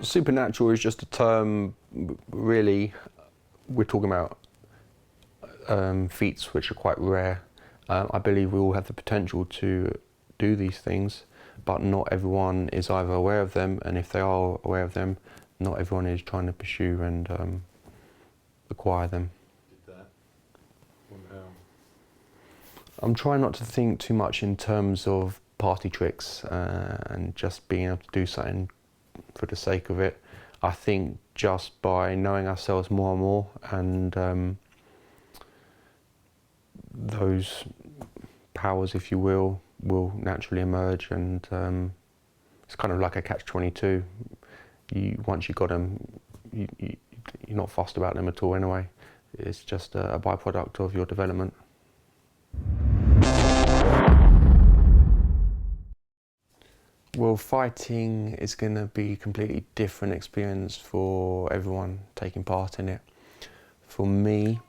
Supernatural is just a term, really. We're talking about feats which are quite rare. I believe we all have the potential to do these things, but not everyone is either aware of them, and if they are aware of them, not everyone is trying to pursue and acquire them. Did that? How? I'm trying not to think too much in terms of party tricks and just being able to do something for the sake of it. I think just by knowing ourselves more and more, and those powers, if you will naturally emerge, and it's kind of like a catch-22. Once you got them, you're not fussed about them at all anyway. It's just a byproduct of your development. Well, fighting is going to be a completely different experience for everyone taking part in it. For me,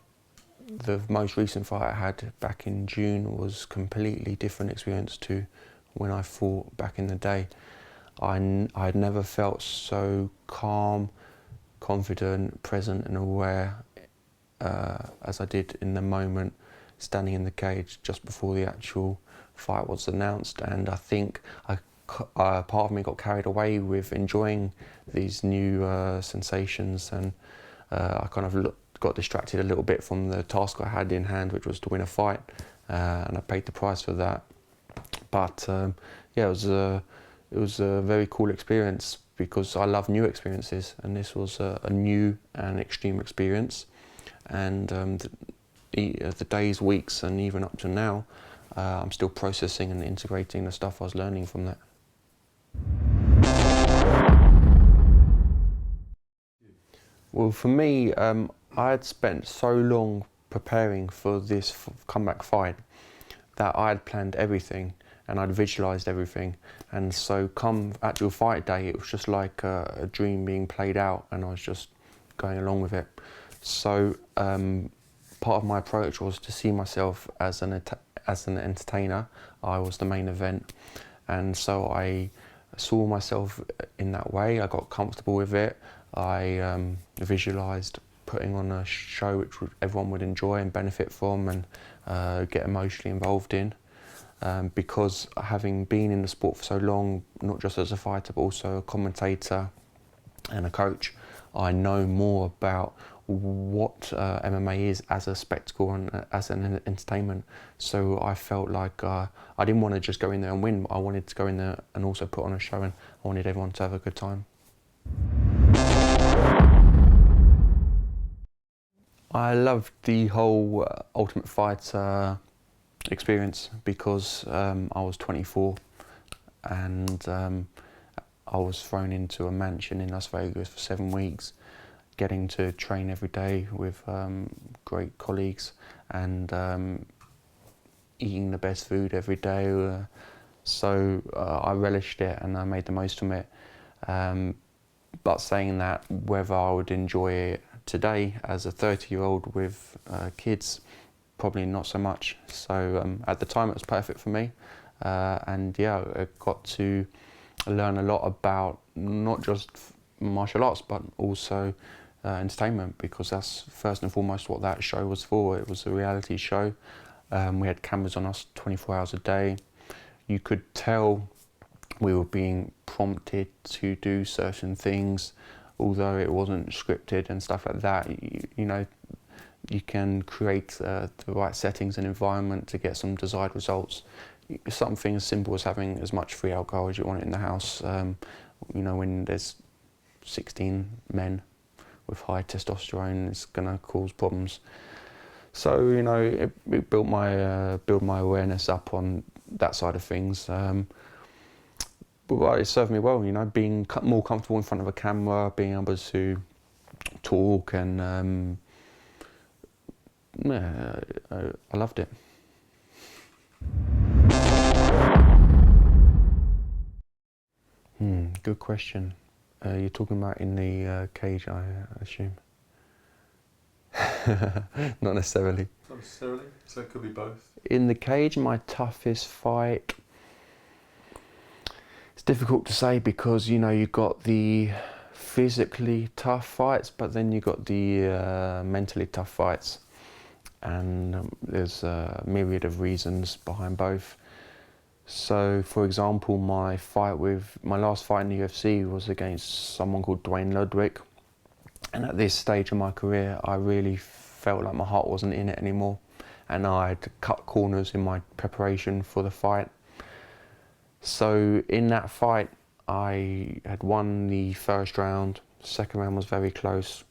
the most recent fight I had back in June was a completely different experience to when I fought back in the day. I'd never felt so calm, confident, present and aware as I did in the moment standing in the cage just before the actual fight was announced. And I think part of me got carried away with enjoying these new sensations, and I kind of got distracted a little bit from the task I had in hand, which was to win a fight, and I paid the price for that. But yeah, it was a very cool experience because I love new experiences, and this was a new and extreme experience. And the days, weeks, and even up to now, I'm still processing and integrating the stuff I was learning from that. Well, for me, I had spent so long preparing for this comeback fight that I had planned everything and I'd visualised everything. And so come actual fight day, it was just like a dream being played out, and I was just going along with it. So part of my approach was to see myself as an entertainer. I was the main event, and so I saw myself in that way. I got comfortable with it. I visualised putting on a show which everyone would enjoy and benefit from, and get emotionally involved in. Because having been in the sport for so long, not just as a fighter but also a commentator and a coach, I know more about what MMA is as a spectacle and as an entertainment. So I felt like I didn't want to just go in there and win. I wanted to go in there and also put on a show, and I wanted everyone to have a good time. I loved the whole Ultimate Fighter experience because I was 24 and I was thrown into a mansion in Las Vegas for 7 weeks, getting to train every day with great colleagues and eating the best food every day. So I relished it and I made the most of it. But saying that, whether I would enjoy it today as a 30-year-old with kids, probably not so much. So at the time it was perfect for me, and yeah, I got to learn a lot about not just martial arts but also entertainment, because that's first and foremost what that show was for. It was a reality show. We had cameras on us 24 hours a day. You could tell we were being prompted to do certain things, although it wasn't scripted and stuff like that. You know, you can create the right settings and environment to get some desired results. Something as simple as having as much free alcohol as you want in the house. You know, when there's 16 men with high testosterone, it's going to cause problems. So, you know, it built my awareness up on that side of things. But it served me well, you know, being more comfortable in front of a camera, being able to talk, and yeah, I loved it. Good question. You're talking about in the cage, I assume? Not necessarily. Not necessarily, so it could be both. In the cage, my toughest fight, it's difficult to say because, you know, you've got the physically tough fights, but then you got the mentally tough fights, and there's a myriad of reasons behind both. So, for example, my last fight in the UFC was against someone called Dwayne Ludwig, and at this stage of my career, I really felt like my heart wasn't in it anymore, and I had cut corners in my preparation for the fight. So in that fight, I had won the first round, the second round was very close,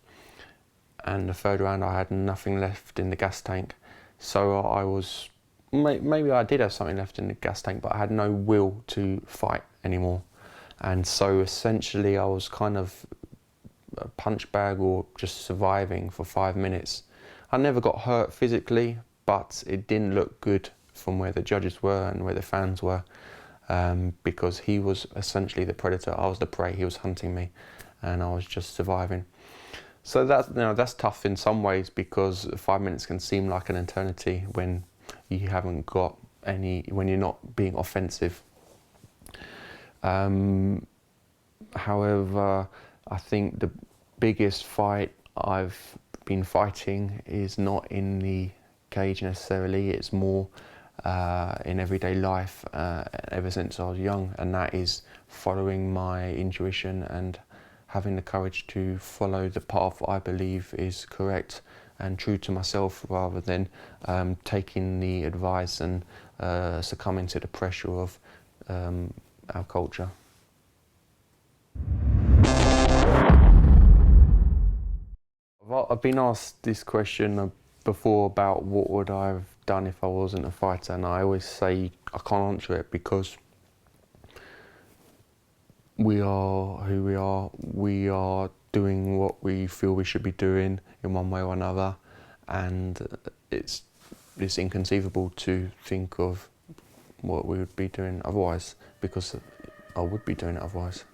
and the third round I had nothing left in the gas tank. So I was, maybe I did have something left in the gas tank, but I had no will to fight anymore. And so essentially I was kind of a punch bag or just surviving for 5 minutes. I never got hurt physically, but it didn't look good from where the judges were and where the fans were, because he was essentially the predator, I was the prey, he was hunting me, and I was just surviving. So that's tough in some ways, because 5 minutes can seem like an eternity when you haven't got when you're not being offensive. However, I think the biggest fight I've been fighting is not in the cage necessarily, it's more in everyday life ever since I was young, and that is following my intuition and having the courage to follow the path I believe is correct and true to myself, rather than taking the advice and succumbing to the pressure of our culture. I've been asked this question before about what would I have done if I wasn't a fighter, and I always say I can't answer it, because we are who we are. We are doing what we feel we should be doing in one way or another, and it's inconceivable to think of what we would be doing otherwise, because I would be doing it otherwise.